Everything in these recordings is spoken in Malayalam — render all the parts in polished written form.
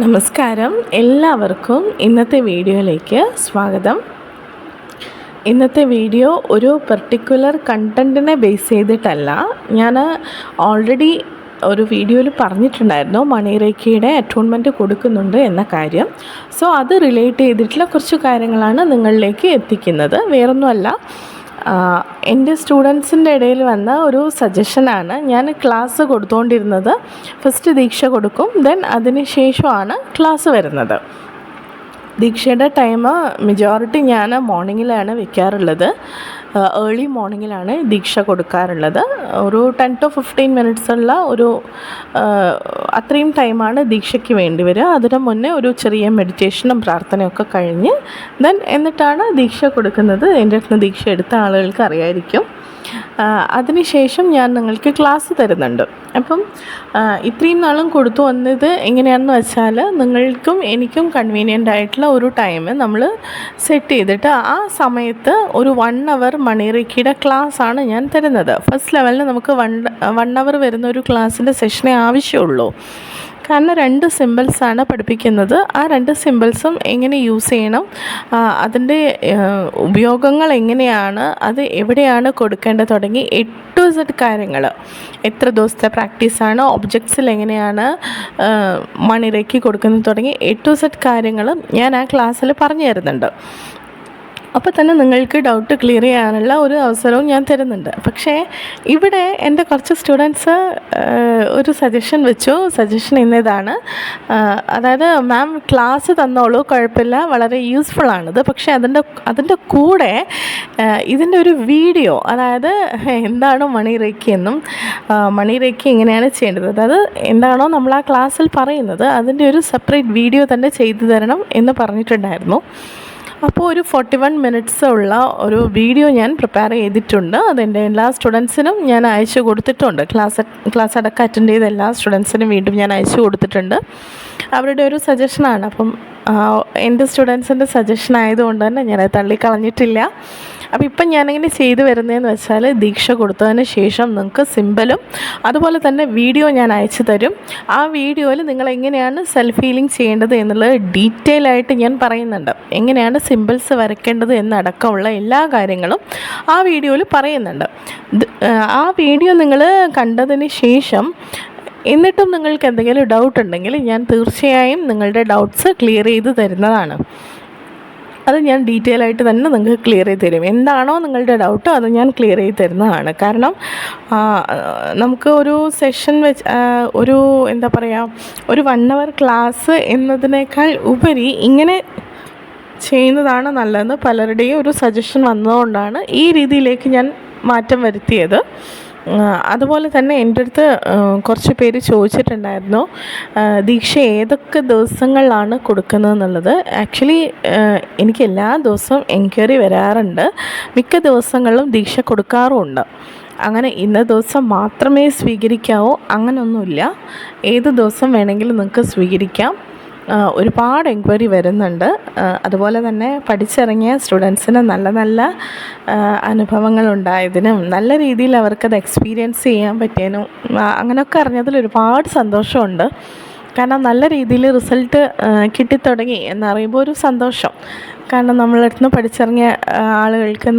നമസ്കാരം, എല്ലാവർക്കും ഇന്നത്തെ വീഡിയോയിലേക്ക് സ്വാഗതം. ഇന്നത്തെ വീഡിയോ ഒരു പെർട്ടിക്കുലർ കണ്ടൻറ്റിനെ ബേസ് ചെയ്തിട്ടല്ല. ഞാൻ ഓൾറെഡി ഒരു വീഡിയോയിൽ പറഞ്ഞിട്ടുണ്ടായിരുന്നു മണിരേഖയുടെ അറ്റോൺമെൻറ്റ് കൊടുക്കുന്നുണ്ട് എന്ന കാര്യം. സോ അത് റിലേറ്റ് ചെയ്തിട്ടുള്ള കുറച്ച് കാര്യങ്ങളാണ് നിങ്ങളിലേക്ക് എത്തിക്കുന്നത്. വേറൊന്നുമല്ല, എൻ്റെ സ്റ്റുഡൻസിൻ്റെ ഇടയിൽ വന്ന ഒരു സജഷനാണ്. ഞാൻ ക്ലാസ് കൊടുത്തുകൊണ്ടിരുന്നത് ഫസ്റ്റ് ദീക്ഷ കൊടുക്കും, ദെൻ അതിന് ശേഷമാണ് ക്ലാസ് വരുന്നത്. ദീക്ഷയുടെ ടൈം മെജോറിറ്റി ഞാൻ മോർണിംഗിലാണ് വയ്ക്കാറുള്ളത്. ഏർലി മോർണിംഗിലാണ് ദീക്ഷ കൊടുക്കാറുള്ളത്. ഒരു 10 to 15 മിനിറ്റ്സ് ഉള്ള ഒരു അത്രയും ടൈമാണ് ദീക്ഷയ്ക്ക് വേണ്ടി വരിക. അതിന് മുന്നേ ഒരു ചെറിയ മെഡിറ്റേഷനും പ്രാർത്ഥനയൊക്കെ കഴിഞ്ഞ് എന്നിട്ടാണ് ദീക്ഷ കൊടുക്കുന്നത്. എൻ്റെ അടുത്ത് ദീക്ഷ എടുത്ത ആളുകൾക്ക് അറിയായിരിക്കും. അതിനുശേഷം ഞാൻ നിങ്ങൾക്ക് ക്ലാസ് തരുന്നുണ്ട്. അപ്പം ഇത്രയും നാളും കൊടുത്തു വന്നത് എങ്ങനെയാണെന്ന് വെച്ചാൽ, നിങ്ങൾക്കും എനിക്കും കൺവീനിയൻ്റ് ആയിട്ടുള്ള ഒരു ടൈം നമ്മൾ സെറ്റ് ചെയ്തിട്ട് ആ സമയത്ത് ഒരു 1 hour മണിരേഖയുടെ ക്ലാസ്സാണ് ഞാൻ തരുന്നത്. ഫസ്റ്റ് ലെവലിന് നമുക്ക് 1 hour വരുന്ന ഒരു ക്ലാസ്സിൻ്റെ സെഷനേ ആവശ്യമുള്ളൂ. കാരണം 2 സിമ്പിൾസാണ് പഠിപ്പിക്കുന്നത്. ആ 2 സിമ്പിൾസും എങ്ങനെ യൂസ് ചെയ്യണം, അതിൻ്റെ ഉപയോഗങ്ങൾ എങ്ങനെയാണ്, അത് എവിടെയാണ് കൊടുക്കേണ്ടത് തുടങ്ങി A to Z കാര്യങ്ങൾ, എത്ര ദിവസത്തെ പ്രാക്ടീസാണ്, ഒബ്ജക്ട്സിൽ എങ്ങനെയാണ് മണിരേഖ കൊടുക്കുന്നത് തുടങ്ങി A to Z കാര്യങ്ങളും ഞാൻ ആ ക്ലാസ്സിൽ പറഞ്ഞു തരുന്നുണ്ട്. അപ്പോൾ തന്നെ നിങ്ങൾക്ക് ഡൗട്ട് ക്ലിയർ ചെയ്യാനുള്ള ഒരു അവസരവും ഞാൻ തരുന്നുണ്ട്. പക്ഷേ ഇവിടെ എൻ്റെ കുറച്ച് സ്റ്റുഡൻസ് ഒരു സജഷൻ വെച്ചു. സജഷൻ ഇന്നതാണ്, അതായത് മാം ക്ലാസ് തന്നോളൂ, കുഴപ്പമില്ല, വളരെ യൂസ്ഫുള്ളാണിത്, പക്ഷേ അതിൻ്റെ കൂടെ ഇതിൻ്റെ ഒരു വീഡിയോ, അതായത് എന്താണോ മണിരേഖയെന്നും മണിരേഖ എങ്ങനെയാണ് ചെയ്യേണ്ടത്, അതായത് എന്താണോ നമ്മൾ ആ ക്ലാസ്സിൽ പറയുന്നത് അതിൻ്റെ ഒരു സെപ്പറേറ്റ് വീഡിയോ തന്നെ ചെയ്തു തരണം എന്ന് പറഞ്ഞിട്ടുണ്ടായിരുന്നു. അപ്പോൾ ഒരു 41 മിനിറ്റ്സ് ഉള്ള ഒരു വീഡിയോ ഞാൻ പ്രിപ്പയർ ചെയ്തിട്ടുണ്ട്. അതെൻ്റെ എല്ലാ സ്റ്റുഡൻസിനും ഞാൻ അയച്ചു കൊടുത്തിട്ടുണ്ട്. ക്ലാസ് അടക്കം അറ്റൻഡ് ചെയ്ത എല്ലാ സ്റ്റുഡൻസിനും വീണ്ടും ഞാൻ അയച്ചു കൊടുത്തിട്ടുണ്ട്. അവരുടെ ഒരു സജഷനാണ്. അപ്പം എൻ്റെ സ്റ്റുഡൻസിൻ്റെ സജഷൻ ആയതുകൊണ്ട് തന്നെ ഞാനത് തള്ളിക്കളഞ്ഞിട്ടില്ല. അപ്പോൾ ഇപ്പം ഞാനിങ്ങനെ ചെയ്തു വരുന്നതെന്ന് വെച്ചാൽ, ദീക്ഷ കൊടുത്തതിന് ശേഷം നിങ്ങൾക്ക് സിമ്പിളും അതുപോലെ തന്നെ വീഡിയോ ഞാൻ അയച്ചു തരും. ആ വീഡിയോയിൽ നിങ്ങൾ എങ്ങനെയാണ് സെൽഫ് ഹീലിംഗ് ചെയ്യേണ്ടത് എന്നുള്ളത് ഡീറ്റെയിൽ ആയിട്ട് ഞാൻ പറയുന്നുണ്ട്. എങ്ങനെയാണ് സിമ്പിൾസ് വരയ്ക്കേണ്ടത് എന്നടക്കമുള്ള എല്ലാ കാര്യങ്ങളും ആ വീഡിയോയിൽ പറയുന്നുണ്ട്. ആ വീഡിയോ നിങ്ങൾ കണ്ടതിന് ശേഷം എന്നിട്ടും നിങ്ങൾക്ക് എന്തെങ്കിലും ഡൗട്ട് ഉണ്ടെങ്കിൽ ഞാൻ തീർച്ചയായും നിങ്ങളുടെ ഡൗട്ട്സ് ക്ലിയർ ചെയ്ത് തരുന്നതാണ്. അത് ഞാൻ ഡീറ്റെയിൽ ആയിട്ട് തന്നെ നിങ്ങൾക്ക് ക്ലിയർ ചെയ്ത് തരും. എന്താണോ നിങ്ങളുടെ ഡൗട്ട് അത് ഞാൻ ക്ലിയർ ചെയ്ത് തരുന്നതാണ്. കാരണം നമുക്ക് ഒരു സെഷൻ വെച്ച് ഒരു എന്താ പറയുക, ഒരു 1 hour ക്ലാസ് എന്നതിനേക്കാൾ ഉപരി ഇങ്ങനെ ചെയ്യുന്നതാണ് നല്ലതെന്ന് പലരുടെയും ഒരു സജഷൻ വന്നതുകൊണ്ടാണ് ഈ രീതിയിലേക്ക് ഞാൻ മാറ്റം വരുത്തിയത്. അതുപോലെ തന്നെ എൻ്റെ അടുത്ത് കുറച്ച് പേര് ചോദിച്ചിട്ടുണ്ടായിരുന്നു, ദീക്ഷ ഏതൊക്കെ ദിവസങ്ങളിലാണ് കൊടുക്കുന്നതെന്നുള്ളത്. ആക്ച്വലി എനിക്ക് എല്ലാ ദിവസവും എൻക്വയറി വരാറുണ്ട്. മിക്ക ദിവസങ്ങളിലും ദീക്ഷ കൊടുക്കാറുമുണ്ട്. അങ്ങനെ ഇന്ന ദിവസം മാത്രമേ സ്വീകരിക്കാവൂ അങ്ങനെയൊന്നുമില്ല. ഏത് ദിവസം വേണമെങ്കിലും നിങ്ങൾക്ക് സ്വീകരിക്കാം. ഒരുപാട് എൻക്വയറി വരുന്നുണ്ട്. അതുപോലെ തന്നെ പഠിച്ചിറങ്ങിയ സ്റ്റുഡൻസിന് നല്ല നല്ല അനുഭവങ്ങളുണ്ടായതിനും നല്ല രീതിയിൽ അവർക്കത് എക്സ്പീരിയൻസ് ചെയ്യാൻ പറ്റിയതിനും അങ്ങനെയൊക്കെ അറിഞ്ഞതിൽ ഒരുപാട് സന്തോഷമുണ്ട്. കാരണം നല്ല രീതിയിൽ റിസൾട്ട് കിട്ടിത്തുടങ്ങി എന്നറിയുമ്പോൾ ഒരു സന്തോഷം. കാരണം നമ്മളടുത്ത് നിന്ന് പഠിച്ചിറങ്ങിയ ആളുകൾക്ക്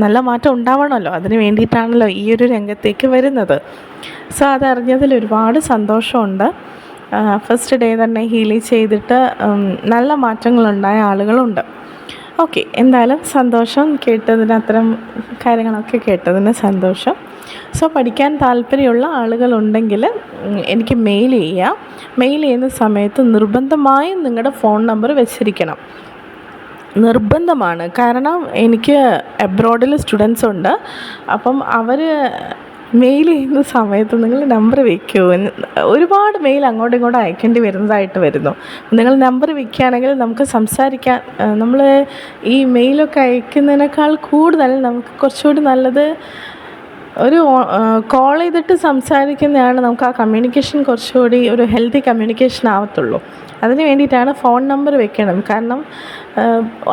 നല്ല മാറ്റം ഉണ്ടാവണമല്ലോ, അതിന് വേണ്ടിയിട്ടാണല്ലോ ഈ ഒരു രംഗത്തേക്ക് വരുന്നത്. സോ അതറിഞ്ഞതിൽ ഒരുപാട് സന്തോഷമുണ്ട്. ഫസ്റ്റ് ഡേ തന്നെ ഹീലിംഗ് ചെയ്തിട്ട് നല്ല മാറ്റങ്ങളുണ്ടായ ആളുകളുണ്ട്. ഓക്കെ, എന്തായാലും സന്തോഷം കേട്ടതിന്, അത്തരം കാര്യങ്ങളൊക്കെ കേട്ടതിന് സന്തോഷം. സോ പഠിക്കാൻ താല്പര്യമുള്ള ആളുകളുണ്ടെങ്കിൽ എനിക്ക് മെയിൽ ചെയ്യാം. മെയിൽ ചെയ്യുന്ന സമയത്ത് നിർബന്ധമായും നിങ്ങളുടെ ഫോൺ നമ്പർ വെച്ചിരിക്കണം. നിർബന്ധമാണ്. കാരണം എനിക്ക് അബ്രോഡിൽ സ്റ്റുഡൻസ് ഉണ്ട്. അപ്പം അവർ മെയിൽ ചെയ്യുന്ന സമയത്ത് നിങ്ങൾ നമ്പർ വയ്ക്കുമോ? ഒരുപാട് മെയിൽ അങ്ങോട്ടും ഇങ്ങോട്ടും അയക്കേണ്ടി വരുന്നു. നിങ്ങൾ നമ്പർ വയ്ക്കുകയാണെങ്കിൽ നമുക്ക് സംസാരിക്കാൻ, നമ്മൾ ഈ മെയിലൊക്കെ അയക്കുന്നതിനേക്കാൾ കൂടുതൽ നമുക്ക് കുറച്ചുകൂടി നല്ലത് ഒരു കോൾ ചെയ്തിട്ട് സംസാരിക്കുന്നതാണ്. നമുക്ക് ആ കമ്മ്യൂണിക്കേഷൻ കുറച്ചുകൂടി ഒരു ഹെൽത്തി കമ്മ്യൂണിക്കേഷൻ ആവത്തുള്ളൂ. അതിന് വേണ്ടിയിട്ടാണ് ഫോൺ നമ്പർ വെക്കണം. കാരണം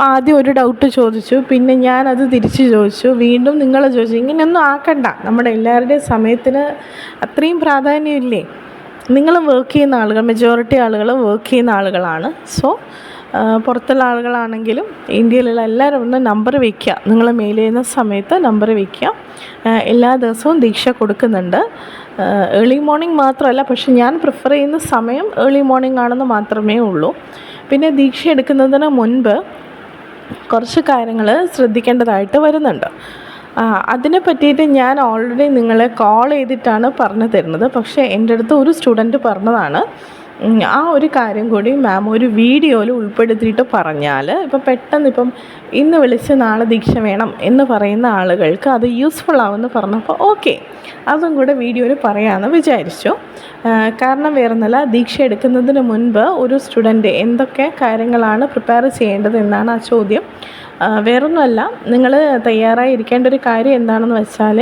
ആദ്യം ഒരു ഡൗട്ട് ചോദിച്ചു, പിന്നെ ഞാനത് തിരിച്ച് ചോദിച്ചു, വീണ്ടും നിങ്ങൾ ചോദിച്ചു. ഇങ്ങനെയൊന്നും ആക്കണ്ട. നമ്മുടെ എല്ലാവരുടെയും സമയത്തിന് അത്രയും പ്രാധാന്യമില്ലേ? നിങ്ങളും വർക്ക് ചെയ്യുന്ന ആളുകൾ, മെജോറിറ്റി ആളുകൾ വർക്ക് ചെയ്യുന്ന ആളുകളാണ്. സോ പുറത്തുള്ള ആളുകളാണെങ്കിലും ഇന്ത്യയിലുള്ള എല്ലാവരും ഒന്ന് നമ്പർ വയ്ക്കുക. നിങ്ങൾ മെയിൽ ചെയ്യുന്ന സമയത്ത് നമ്പർ വയ്ക്കുക. എല്ലാ ദിവസവും ദീക്ഷ കൊടുക്കുന്നുണ്ട്. ഏർലി മോർണിംഗ് മാത്രമല്ല, പക്ഷെ ഞാൻ പ്രിഫർ ചെയ്യുന്ന സമയം ഏർലി മോർണിംഗ് ആണെന്ന് മാത്രമേ ഉള്ളൂ. പിന്നെ ദീക്ഷ എടുക്കുന്നതിന് മുൻപ് കുറച്ച് കാര്യങ്ങൾ ശ്രദ്ധിക്കേണ്ടതായിട്ട് വരുന്നുണ്ട്. അതിനെ പറ്റിയിട്ട് ഞാൻ ഓൾറെഡി നിങ്ങളെ കോൾ ചെയ്തിട്ടാണ് പറഞ്ഞു തരുന്നത്. പക്ഷേ എൻ്റെ അടുത്ത് ഒരു സ്റ്റുഡൻറ്റ് പറഞ്ഞതാണ്, ആ ഒരു കാര്യം കൂടി മാം ഒരു വീഡിയോയിൽ ഉൾപ്പെടുത്തിയിട്ട് പറഞ്ഞാൽ പെട്ടെന്ന് ഇന്ന് വിളിച്ച് നാളെ ദീക്ഷ വേണം എന്ന് പറയുന്ന ആളുകൾക്ക് അത് യൂസ്ഫുൾ ആവുമെന്ന് പറഞ്ഞപ്പോൾ ഓക്കെ, അതും കൂടെ വീഡിയോയിൽ പറയാമെന്ന് വിചാരിച്ചു. കാരണം വേറൊന്നുമല്ല, ദീക്ഷ എടുക്കുന്നതിന് മുൻപ് ഒരു സ്റ്റുഡൻറ്റ് എന്തൊക്കെ കാര്യങ്ങളാണ് പ്രിപ്പയർ ചെയ്യേണ്ടത് എന്നാണ് ആ ചോദ്യം. വേറൊന്നുമല്ല, നിങ്ങൾ തയ്യാറായി ഇരിക്കേണ്ട ഒരു കാര്യം എന്താണെന്ന് വെച്ചാൽ,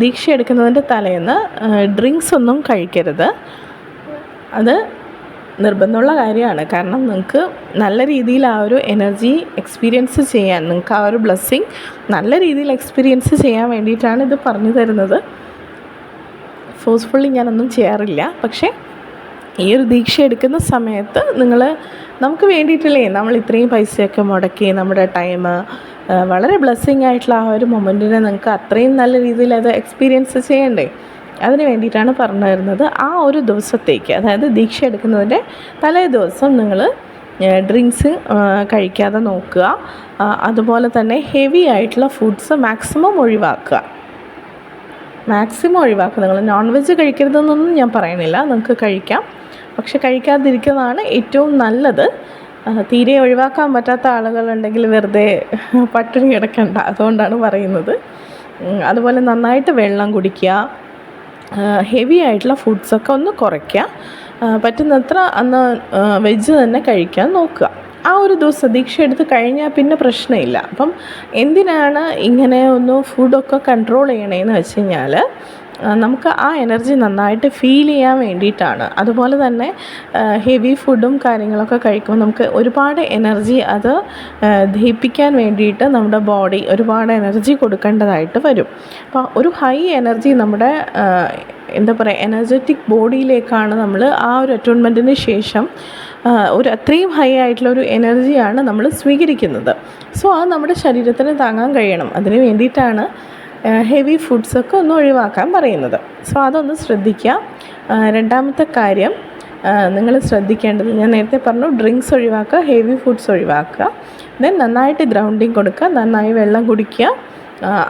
ദീക്ഷ എടുക്കുന്നതിൻ്റെ തലേന്ന് ഡ്രിങ്ക്സ് ഒന്നും കഴിക്കരുത്. അത് നിർബന്ധമുള്ള കാര്യമാണ്. കാരണം നിങ്ങൾക്ക് നല്ല രീതിയിൽ ആ ഒരു എനർജി എക്സ്പീരിയൻസ് ചെയ്യാൻ, നിങ്ങൾക്ക് ആ ഒരു ബ്ലെസ്സിങ് നല്ല രീതിയിൽ എക്സ്പീരിയൻസ് ചെയ്യാൻ വേണ്ടിയിട്ടാണ് ഇത് പറഞ്ഞു തരുന്നത്. ഫോഴ്സ്ഫുള്ളി ഞാനൊന്നും ചെയ്യാറില്ല. പക്ഷേ ഈ ഒരു ദീക്ഷ എടുക്കുന്ന സമയത്ത് നമുക്ക് വേണ്ടിയിട്ടില്ലേ നമ്മൾ ഇത്രയും പൈസയൊക്കെ മുടക്കി നമ്മുടെ ടൈം വളരെ ബ്ലെസ്സിങ് ആയിട്ടുള്ള ആ ഒരു മൊമെൻറ്റിനെ നിങ്ങൾക്ക് അത്രയും നല്ല രീതിയിൽ അത് എക്സ്പീരിയൻസ് ചെയ്യണ്ടേ? അതിന് വേണ്ടിയിട്ടാണ് പറഞ്ഞു തരുന്നത്. ആ ഒരു ദിവസത്തേക്ക്, അതായത് ദീക്ഷ എടുക്കുന്നതിൻ്റെ തലേ ദിവസം നിങ്ങൾ ഡ്രിങ്ക്സ് കഴിക്കാതെ നോക്കുക. അതുപോലെ തന്നെ ഹെവി ആയിട്ടുള്ള ഫുഡ്സ് മാക്സിമം ഒഴിവാക്കുക. നിങ്ങൾ നോൺ വെജ് കഴിക്കരുതെന്നൊന്നും ഞാൻ പറയണില്ല, നിങ്ങൾക്ക് കഴിക്കാം. പക്ഷെ കഴിക്കാതിരിക്കുന്നതാണ് ഏറ്റവും നല്ലത്. തീരെ ഒഴിവാക്കാൻ പറ്റാത്ത ആളുകളുണ്ടെങ്കിൽ വെറുതെ പട്ടിണി കിടക്കണ്ട, അതുകൊണ്ടാണ് പറയുന്നത്. അതുപോലെ നന്നായിട്ട് വെള്ളം കുടിക്കുക. ഹെവി ആയിട്ടുള്ള ഫുഡ്സൊക്കെ ഒന്ന് കുറയ്ക്കുക. പറ്റുന്നത്ര അന്ന് വെജ് തന്നെ കഴിക്കാൻ നോക്കുക. ആ ഒരു ദിവസം ദീക്ഷ എടുത്ത് കഴിഞ്ഞാൽ പിന്നെ പ്രശ്നമില്ല. എന്തിനാണ് ഇങ്ങനെ ഒന്ന് ഫുഡൊക്കെ കൺട്രോൾ ചെയ്യണേന്ന് വെച്ച് കഴിഞ്ഞാൽ, നമുക്ക് ആ എനർജി നന്നായിട്ട് ഫീൽ ചെയ്യാൻ വേണ്ടിയിട്ടാണ്. അതുപോലെ തന്നെ ഹെവി ഫുഡും കാര്യങ്ങളൊക്കെ കഴിക്കുമ്പോൾ നമുക്ക് ഒരുപാട് എനർജി അത് ദഹിപ്പിക്കാൻ വേണ്ടിയിട്ട് നമ്മുടെ ബോഡി ഒരുപാട് എനർജി കൊടുക്കേണ്ടതായിട്ട് വരും. അപ്പോൾ ഒരു ഹൈ എനർജി നമ്മുടെ എനർജറ്റിക് ബോഡിയിലേക്കാണ് നമ്മൾ ആ ഒരു അറ്റോൺമെൻറ്റിന് ശേഷം ഒരു അത്രയും ഹൈ ആയിട്ടുള്ള ഒരു എനർജിയാണ് നമ്മൾ സ്വീകരിക്കുന്നത്. സോ അത് നമ്മുടെ ശരീരത്തിന് താങ്ങാൻ കഴിയണം. അതിന് വേണ്ടിയിട്ടാണ് ഹെവി ഫുഡ്സൊക്കെ ഒന്ന് ഒഴിവാക്കാൻ പറയുന്നത്. സോ അതൊന്ന് ശ്രദ്ധിക്കുക. രണ്ടാമത്തെ കാര്യം നിങ്ങൾ ശ്രദ്ധിക്കേണ്ടത്, ഞാൻ നേരത്തെ പറഞ്ഞു, ഡ്രിങ്ക്സ് ഒഴിവാക്കുക, ഹെവി ഫുഡ്സ് ഒഴിവാക്കുക. ദെൻ നന്നായിട്ട് ഗ്രൗണ്ടിങ് കൊടുക്കുക, നന്നായി വെള്ളം കുടിക്കുക.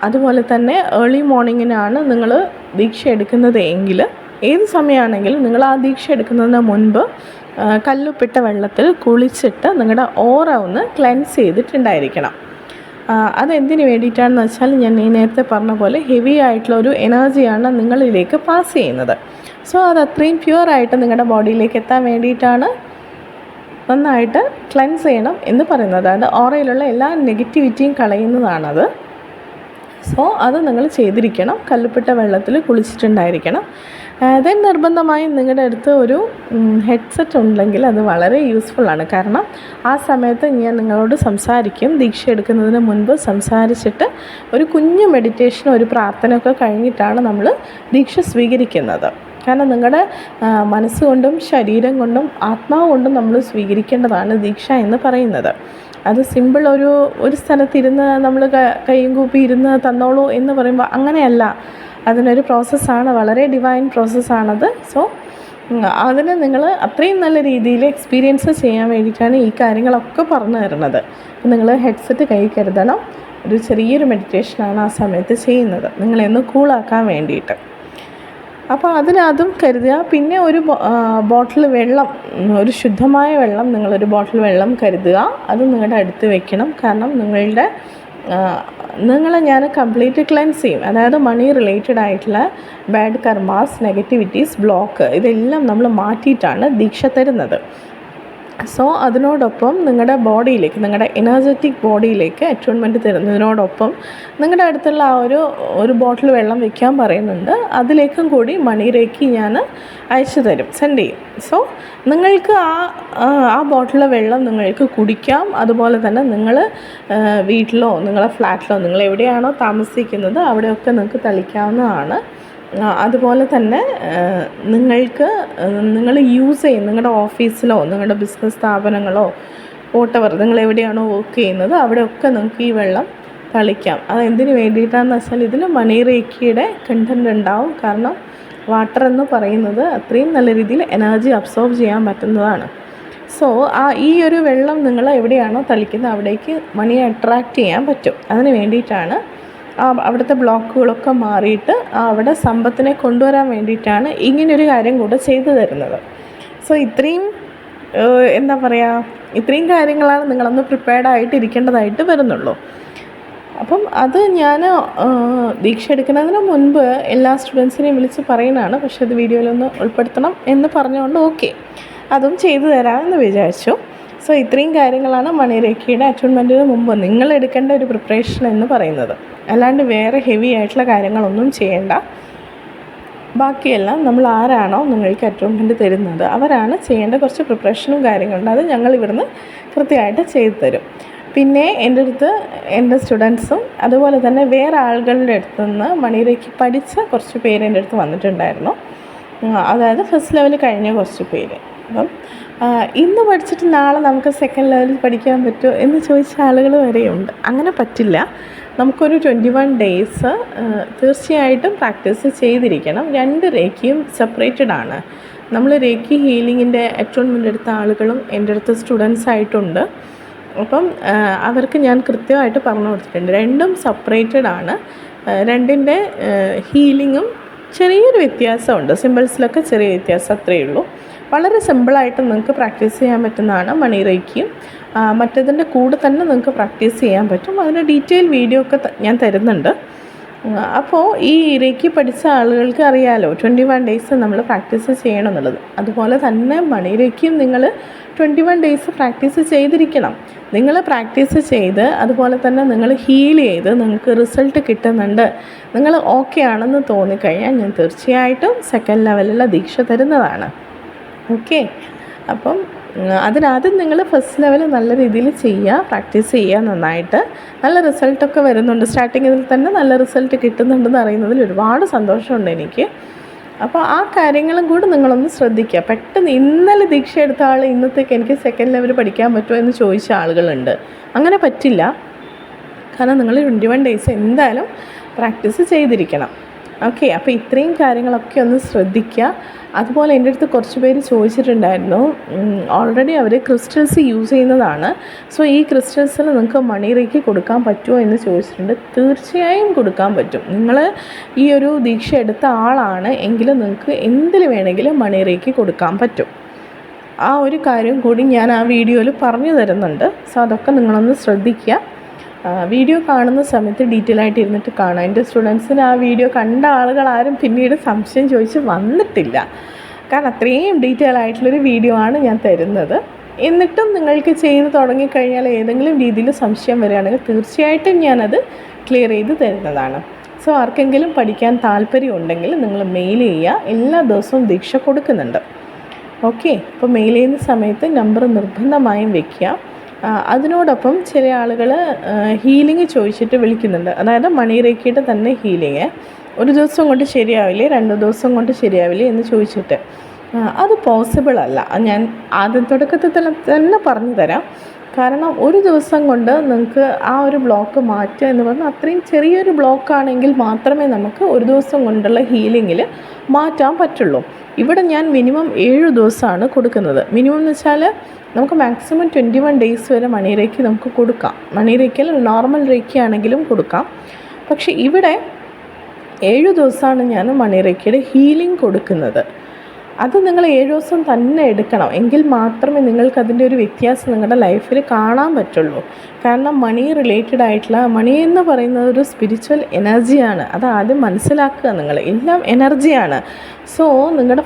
അതുപോലെ തന്നെ ഏർലി മോർണിംഗിനാണ് നിങ്ങൾ ദീക്ഷ എടുക്കുന്നത് എങ്കിൽ, ഏത് സമയമാണെങ്കിലും നിങ്ങൾ ആ ദീക്ഷ എടുക്കുന്നതിന് മുൻപ് കല്ലുപ്പിട്ട വെള്ളത്തിൽ കുളിച്ചിട്ട് നിങ്ങളുടെ ഓറ ഒന്ന് ക്ലെൻസ് ചെയ്തിട്ടുണ്ടായിരിക്കണം. അതെന്തിനു വേണ്ടിയിട്ടാണെന്ന് വെച്ചാൽ, ഞാൻ നേരത്തെ പറഞ്ഞ പോലെ ഹെവി ആയിട്ടുള്ള ഒരു എനർജിയാണ് നിങ്ങളിലേക്ക് പാസ് ചെയ്യുന്നത്. സോ അത് അത്രയും പ്യുവറായിട്ട് നിങ്ങളുടെ ബോഡിയിലേക്ക് എത്താൻ വേണ്ടിയിട്ടാണ് നന്നായിട്ട് ക്ലെൻസ് ചെയ്യണം എന്ന് പറയുന്നത്. അതായത് ഓറയിലുള്ള എല്ലാ നെഗറ്റിവിറ്റിയും കളയുന്നതാണത്. സോ അത് നിങ്ങൾ ചെയ്തിരിക്കണം. കല്ലുപ്പിട്ട വെള്ളത്തിൽ കുളിച്ചിട്ടുണ്ടായിരിക്കണം. ദെൻ നിർബന്ധമായും നിങ്ങളുടെ അടുത്ത് ഒരു ഹെഡ്സെറ്റ് ഉണ്ടെങ്കിൽ അത് വളരെ യൂസ്ഫുള്ളാണ്. കാരണം ആ സമയത്ത് ഞാൻ നിങ്ങളോട് സംസാരിക്കും. ദീക്ഷ എടുക്കുന്നതിന് മുൻപ് സംസാരിച്ചിട്ട് ഒരു കുഞ്ഞു മെഡിറ്റേഷൻ, ഒരു പ്രാർത്ഥനയൊക്കെ കഴിഞ്ഞിട്ടാണ് നമ്മൾ ദീക്ഷ സ്വീകരിക്കുന്നത്. കാരണം നിങ്ങളുടെ മനസ്സുകൊണ്ടും ശരീരം കൊണ്ടും ആത്മാവ് കൊണ്ടും നമ്മൾ സ്വീകരിക്കേണ്ടതാണ് ദീക്ഷ എന്ന് പറയുന്നത്. അത് സിമ്പിൾ ഒരു സ്ഥലത്തിരുന്ന് നമ്മൾ കൈയും കൂപ്പി ഇരുന്ന് തന്നോളൂ എന്ന് പറയുമ്പോൾ അങ്ങനെയല്ല. അതിനൊരു പ്രോസസ്സാണ്, വളരെ ഡിവൈൻ പ്രോസസ്സാണത്. സോ അതിന് നിങ്ങൾ അത്രയും നല്ല രീതിയിൽ എക്സ്പീരിയൻസ് ചെയ്യാൻ വേണ്ടിയിട്ടാണ് ഈ കാര്യങ്ങളൊക്കെ പറഞ്ഞു തരുന്നത്. നിങ്ങൾ ഹെഡ്സെറ്റ് കൈ കരുതണം. ഒരു ചെറിയൊരു മെഡിറ്റേഷനാണ് ആ സമയത്ത് ചെയ്യുന്നത്, നിങ്ങളെന്ന് കൂളാക്കാൻ വേണ്ടിയിട്ട്. അപ്പോൾ അതും കരുതുക. പിന്നെ ഒരു ബോട്ടിൽ വെള്ളം, ഒരു ശുദ്ധമായ വെള്ളം, നിങ്ങളൊരു ബോട്ടിൽ വെള്ളം കരുതുക. അത് നിങ്ങളുടെ അടുത്ത് വെക്കണം. കാരണം നിങ്ങളെ ഞാൻ കംപ്ലീറ്റ് ക്ലെൻസ് ചെയ്യും. അതായത് മണി റിലേറ്റഡ് ആയിട്ടുള്ള ബാഡ് കർമാസ്, നെഗറ്റിവിറ്റീസ്, ബ്ലോക്ക്, ഇതെല്ലാം നമ്മൾ മാറ്റിയിട്ടാണ് ദീക്ഷ തരുന്നത്. സോ അതിനോടൊപ്പം നിങ്ങളുടെ ബോഡിയിലേക്ക്, നിങ്ങളുടെ എനർജറ്റിക് ബോഡിയിലേക്ക് അറ്റോൺമെൻറ്റ് തരുന്നതിനോടൊപ്പം നിങ്ങളുടെ അടുത്തുള്ള ആ ഒരു ബോട്ടിൽ വെള്ളം വെക്കാൻ പറയുന്നുണ്ട്. അതിലേക്കും കൂടി മണിയിലേക്ക് ഞാൻ അയച്ചു തരും, സെൻഡ് ചെയ്യും. സോ നിങ്ങൾക്ക് ആ ബോട്ടിലെ വെള്ളം നിങ്ങൾക്ക് കുടിക്കാം. അതുപോലെ തന്നെ നിങ്ങൾ വീട്ടിലോ നിങ്ങളെ ഫ്ലാറ്റിലോ നിങ്ങൾ എവിടെയാണോ താമസിക്കുന്നത് അവിടെയൊക്കെ നിങ്ങൾക്ക് തളിക്കാവുന്നതാണ്. അതുപോലെ തന്നെ നിങ്ങൾക്ക് നിങ്ങൾ യൂസ് ചെയ്യുന്ന നിങ്ങളുടെ ഓഫീസിലോ നിങ്ങളുടെ ബിസിനസ് സ്ഥാപനങ്ങളോ വോട്ടെവർ നിങ്ങൾ എവിടെയാണോ വർക്ക് ചെയ്യുന്നത് അവിടെയൊക്കെ നിങ്ങൾക്ക് ഈ വെള്ളം തളിക്കാം. അത് എന്തിനു വേണ്ടിയിട്ടാണെന്ന് വെച്ചാൽ ഇതിൽ മണി റേക്കിയുടെ കണ്ടൻറ് ഉണ്ടാവും. കാരണം വാട്ടർ എന്ന് പറയുന്നത് അത്രയും നല്ല രീതിയിൽ എനർജി അബ്സോർബ് ചെയ്യാൻ പറ്റുന്നതാണ്. സോ ഈ ഒരു വെള്ളം നിങ്ങൾ എവിടെയാണോ തളിക്കുന്നത് അവിടേക്ക് മണിയെ അട്രാക്റ്റ് ചെയ്യാൻ പറ്റും. അതിന് വേണ്ടിയിട്ടാണ് അവിടുത്തെ ബ്ലോക്കുകളൊക്കെ മാറിയിട്ട് അവിടെ സമ്പത്തിനെ കൊണ്ടുവരാൻ വേണ്ടിയിട്ടാണ് ഇങ്ങനൊരു കാര്യം കൂടെ ചെയ്തു തരുന്നത്. സോ ഇത്രയും എന്താ പറയുക, ഇത്രയും കാര്യങ്ങളാണ് നിങ്ങളൊന്ന് പ്രിപ്പയർഡ് ആയിട്ട് ഇരിക്കേണ്ടതായിട്ട് വരുന്നുള്ളൂ. അപ്പം അത് ഞാൻ ദീക്ഷ എടുക്കുന്നതിന് മുൻപ് എല്ലാ സ്റ്റുഡൻസിനെയും വിളിച്ച് പറയുന്നതാണ്. പക്ഷെ അത് വീഡിയോയിലൊന്ന് ഉൾപ്പെടുത്തണം എന്ന് പറഞ്ഞുകൊണ്ട് ഓക്കെ അതും ചെയ്തു തരാമെന്ന് വിചാരിച്ചു. സോ ഇത്രയും കാര്യങ്ങളാണ് മണി റേക്കിയുടെ അറ്റോൺമെൻറ്റിന് മുമ്പ് നിങ്ങൾ എടുക്കേണ്ട ഒരു പ്രിപ്പറേഷൻ എന്ന് പറയുന്നത്. അല്ലാണ്ട് വേറെ ഹെവി ആയിട്ടുള്ള കാര്യങ്ങളൊന്നും ചെയ്യേണ്ട. ബാക്കിയെല്ലാം നമ്മൾ ആരാണോ നിങ്ങൾക്ക് അറ്റോൺമെൻറ്റ് തരുന്നത് അവരാണ് ചെയ്യേണ്ട കുറച്ച് പ്രിപ്പറേഷനും കാര്യങ്ങളുണ്ട്. അത് ഞങ്ങൾ ഇവിടുന്ന് കൃത്യമായിട്ട് ചെയ്തു തരും. പിന്നെ എൻ്റെ അടുത്ത് എൻ്റെ സ്റ്റുഡൻസും അതുപോലെ തന്നെ വേറെ ആളുകളുടെ അടുത്ത് നിന്ന് മണി റേക്കി പഠിച്ച കുറച്ച് പേര് എൻ്റെ അടുത്ത് വന്നിട്ടുണ്ടായിരുന്നു. അതായത് ഫസ്റ്റ് ലെവൽ കഴിഞ്ഞ കുറച്ച് പേര്. അപ്പം ഇന്ന് പഠിച്ചിട്ട് നാളെ നമുക്ക് സെക്കൻഡ് ലെവലിൽ പഠിക്കാൻ പറ്റുമോ എന്ന് ചോദിച്ച ആളുകൾ വരെയുണ്ട്. അങ്ങനെ പറ്റില്ല. നമുക്കൊരു 21 ഡേയ്സ് തീർച്ചയായിട്ടും പ്രാക്ടീസ് ചെയ്തിരിക്കണം. 2 റേക്കിയും സെപ്പറേറ്റഡ് ആണ്. നമ്മൾ റേക്കി ഹീലിങ്ങിൻ്റെ അറ്റോൺമെൻ്റ് എടുത്ത ആളുകളും എൻ്റെ അടുത്ത് സ്റ്റുഡൻസ് ആയിട്ടുണ്ട്. അപ്പം അവർക്ക് ഞാൻ കൃത്യമായിട്ട് പറഞ്ഞു കൊടുത്തിട്ടുണ്ട്. രണ്ടും സെപ്പറേറ്റഡ് ആണ്. രണ്ടിൻ്റെ ഹീലിങ്ങും ചെറിയൊരു വ്യത്യാസമുണ്ട്. സിമ്പിൾസിലൊക്കെ ചെറിയ വ്യത്യാസം അത്രയേ ഉള്ളൂ. വളരെ സിമ്പിളായിട്ട് നിങ്ങൾക്ക് പ്രാക്ടീസ് ചെയ്യാൻ പറ്റുന്നതാണ് മണി റേക്കിയും. മറ്റതിൻ്റെ കൂടെ തന്നെ നിങ്ങൾക്ക് പ്രാക്ടീസ് ചെയ്യാൻ പറ്റും. അതിന് ഡീറ്റെയിൽ വീഡിയോ ഒക്കെ ഞാൻ തരുന്നുണ്ട്. അപ്പോൾ ഈ റേക്കി പഠിച്ച ആളുകൾക്ക് അറിയാമല്ലോ 21 ഡേയ്സ് നമ്മൾ പ്രാക്ടീസ് ചെയ്യണം എന്നുള്ളത്. അതുപോലെ തന്നെ മണി റേക്കിയും നിങ്ങൾ 21 ഡേയ്സ് പ്രാക്ടീസ് ചെയ്തിരിക്കണം. നിങ്ങൾ പ്രാക്ടീസ് ചെയ്ത് അതുപോലെ തന്നെ നിങ്ങൾ ഹീൽ ചെയ്ത് നിങ്ങൾക്ക് റിസൾട്ട് കിട്ടുന്നുണ്ട്, നിങ്ങൾ ഓക്കെ ആണെന്ന് തോന്നിക്കഴിഞ്ഞാൽ ഞാൻ തീർച്ചയായിട്ടും സെക്കൻഡ് ലെവലിലുള്ള ദീക്ഷ തരുന്നതാണ്. ഓക്കെ, അപ്പം അതിനാദ്യം നിങ്ങൾ ഫസ്റ്റ് ലെവൽ നല്ല രീതിയിൽ ചെയ്യുക, പ്രാക്ടീസ് ചെയ്യുക നന്നായിട്ട്. നല്ല റിസൾട്ടൊക്കെ വരുന്നുണ്ട്. സ്റ്റാർട്ടിങ്ങിൽ തന്നെ നല്ല റിസൾട്ട് കിട്ടുന്നുണ്ടെന്ന് അറിയുന്നതിൽ ഒരുപാട് സന്തോഷമുണ്ട് എനിക്ക്. അപ്പോൾ ആ കാര്യങ്ങളും കൂടി നിങ്ങളൊന്ന് ശ്രദ്ധിക്കുക. പെട്ടെന്ന് ഇന്നലെ ദീക്ഷ എടുത്ത ആൾ ഇന്നത്തേക്ക് എനിക്ക് സെക്കൻഡ് ലെവൽ പഠിക്കാൻ പറ്റുമോ എന്ന് ചോദിച്ച ആളുകളുണ്ട്. അങ്ങനെ പറ്റില്ല. കാരണം നിങ്ങൾ 21 ഡേയ്സ് എന്തായാലും പ്രാക്ടീസ് ചെയ്തിരിക്കണം. ഓക്കെ, അപ്പോൾ ഇത്രയും കാര്യങ്ങളൊക്കെ ഒന്ന് ശ്രദ്ധിക്കുക. അതുപോലെ എൻ്റെ അടുത്ത് കുറച്ച് പേര് ചോദിച്ചിട്ടുണ്ടായിരുന്നു, ഓൾറെഡി അവർ ക്രിസ്റ്റൽസ് യൂസ് ചെയ്യുന്നതാണ്. സോ ഈ ക്രിസ്റ്റൽസിൽ നിങ്ങൾക്ക് മണി റേക്കി കൊടുക്കാൻ പറ്റുമോ എന്ന് ചോദിച്ചിട്ടുണ്ട്. തീർച്ചയായും കൊടുക്കാൻ പറ്റും. നിങ്ങൾ ഈ ഒരു ദീക്ഷ എടുത്ത ആളാണ് എങ്കിലും നിങ്ങൾക്ക് എന്തിൽ വേണമെങ്കിലും മണി റേക്കി കൊടുക്കാൻ പറ്റും. ആ ഒരു കാര്യം കൂടി ഞാൻ ആ വീഡിയോയിൽ പറഞ്ഞു തരുന്നുണ്ട്. സോ അതൊക്കെ നിങ്ങളൊന്ന് ശ്രദ്ധിക്കുക. വീഡിയോ കാണുന്ന സമയത്ത് ഡീറ്റെയിൽ ആയിട്ട് ഇരുന്നിട്ട് കാണാം. എൻ്റെ സ്റ്റുഡൻസിന് ആ വീഡിയോ കണ്ട ആളുകളാരും പിന്നീട് സംശയം ചോദിച്ച് വന്നിട്ടില്ല. കാരണം അത്രയും ഡീറ്റെയിൽ ആയിട്ടുള്ളൊരു വീഡിയോ ആണ് ഞാൻ തരുന്നത്. എന്നിട്ടും നിങ്ങൾക്ക് ചെയ്ത് തുടങ്ങിക്കഴിഞ്ഞാൽ ഏതെങ്കിലും രീതിയിൽ സംശയം വരികയാണെങ്കിൽ തീർച്ചയായിട്ടും ഞാനത് ക്ലിയർ ചെയ്ത് തരുന്നതാണ്. സോ ആർക്കെങ്കിലും പഠിക്കാൻ താല്പര്യമുണ്ടെങ്കിൽ നിങ്ങൾ മെയിൽ ചെയ്യുക. എല്ലാ ദിവസവും ദീക്ഷ കൊടുക്കുന്നുണ്ട്. ഓക്കെ, അപ്പോൾ മെയിൽ ചെയ്യുന്ന സമയത്ത് നമ്പർ നിർബന്ധമായും വയ്ക്കുക. അതിനോടൊപ്പം ചില ആളുകൾ ഹീലിംഗ് ചോദിച്ചിട്ട് വിളിക്കുന്നുണ്ട്. അതായത് മണി റേക്കിയുടെ തന്നെ ഹീലിംഗ്. ഒരു ദിവസം കൊണ്ട് ശരിയാവില്ലേ, 2 ദിവസം കൊണ്ട് ശരിയാവില്ലേ എന്ന് ചോദിച്ചിട്ട് അത് പോസിബിൾ അല്ല. ഞാൻ ആദ്യം തുടക്കത്തിൽ തന്നെ പറഞ്ഞു തരാം. കാരണം ഒരു ദിവസം കൊണ്ട് നിങ്ങൾക്ക് ആ ഒരു ബ്ലോക്ക് മാറ്റുക എന്ന് പറഞ്ഞാൽ അത്രയും ചെറിയൊരു ബ്ലോക്കാണെങ്കിൽ മാത്രമേ നമുക്ക് ഒരു ദിവസം കൊണ്ടുള്ള ഹീലിങ്ങിൽ മാറ്റാൻ പറ്റുള്ളൂ. ഇവിടെ ഞാൻ മിനിമം 7 ദിവസമാണ് കൊടുക്കുന്നത്. മിനിമം എന്ന് വെച്ചാൽ നമുക്ക് മാക്സിമം 21 ഡേയ്സ് വരെ മണി റേക്കി നമുക്ക് കൊടുക്കാം. മണി റേക്കിയിൽ നോർമൽ റേക്കി ആണെങ്കിലും കൊടുക്കാം. പക്ഷേ ഇവിടെ 7 ദിവസമാണ് ഞാൻ മണി റേക്കിയുടെ ഹീലിംഗ് കൊടുക്കുന്നത്. അത് നിങ്ങൾ 7 ദിവസം തന്നെ എടുക്കണം. എങ്കിൽ മാത്രമേ നിങ്ങൾക്ക് അതിൻ്റെ ഒരു വ്യത്യാസം നിങ്ങളുടെ ലൈഫിൽ കാണാൻ പറ്റുള്ളൂ. കാരണം മണി റിലേറ്റഡ് ആയിട്ടുള്ള മണി എന്ന് പറയുന്നത് ഒരു സ്പിരിച്വൽ എനർജിയാണ്. അത് ആദ്യം മനസ്സിലാക്കുക. നിങ്ങൾ എല്ലാം എനർജിയാണ്. സോ നിങ്ങളുടെ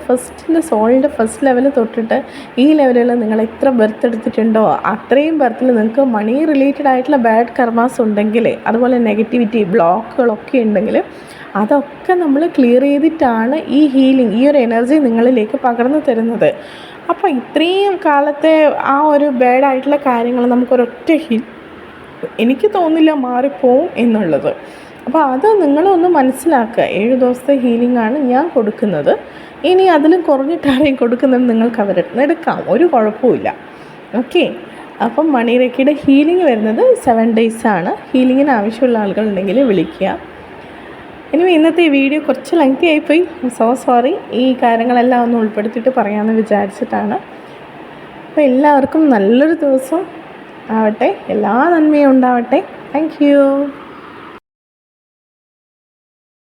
സോളിൻ്റെ ഫസ്റ്റ് ലെവൽ തൊട്ടിട്ട് ഈ ലെവലിൽ നിങ്ങൾ എത്ര ബർത്ത് എടുത്തിട്ടുണ്ടോ അത്രയും ബർത്തിൽ നിങ്ങൾക്ക് മണി റിലേറ്റഡ് ആയിട്ടുള്ള ബാഡ് കർമാസ് ഉണ്ടെങ്കിൽ, അതുപോലെ നെഗറ്റിവിറ്റി ബ്ലോക്കുകളൊക്കെ ഉണ്ടെങ്കിൽ അതൊക്കെ നമ്മൾ ക്ലിയർ ചെയ്തിട്ടാണ് ഈ ഹീലിംഗ്, ഈ ഒരു എനർജി നിങ്ങളിലേക്ക് പകർന്നു തരുന്നത്. അപ്പോൾ ഇത്രയും കാലത്തെ ആ ഒരു ബാഡായിട്ടുള്ള കാര്യങ്ങൾ നമുക്കൊരൊറ്റ എനിക്ക് തോന്നില്ല മാറിപ്പോവും എന്നുള്ളത്. അപ്പോൾ അത് നിങ്ങളൊന്ന് മനസ്സിലാക്കുക. 7 ദിവസത്തെ ഹീലിംഗ് ആണ് ഞാൻ കൊടുക്കുന്നത്. ഇനി അതിലും കുറഞ്ഞിട്ട് ആരെയും കൊടുക്കുന്നത് നിങ്ങൾക്ക് അവരുടെ നിന്ന് എടുക്കാം, ഒരു കുഴപ്പമില്ല. ഓക്കെ, അപ്പം മണിരക്കിയുടെ ഹീലിംഗ് വരുന്നത് 7 days ആണ്. ഹീലിങ്ങിന് ആവശ്യമുള്ള ആളുകളുണ്ടെങ്കിൽ വിളിക്കുക. ഇനി ഇന്നത്തെ ഈ വീഡിയോ കുറച്ച് ലെങ്തി ആയിപ്പോയി, സോറി. ഈ കാര്യങ്ങളെല്ലാം ഒന്ന് ഉൾപ്പെടുത്തിയിട്ട് പറയാമെന്ന് വിചാരിച്ചിട്ടാണ്. അപ്പോൾ എല്ലാവർക്കും നല്ലൊരു ദിവസം ആവട്ടെ, എല്ലാ നന്മയും ഉണ്ടാവട്ടെ. Thank you.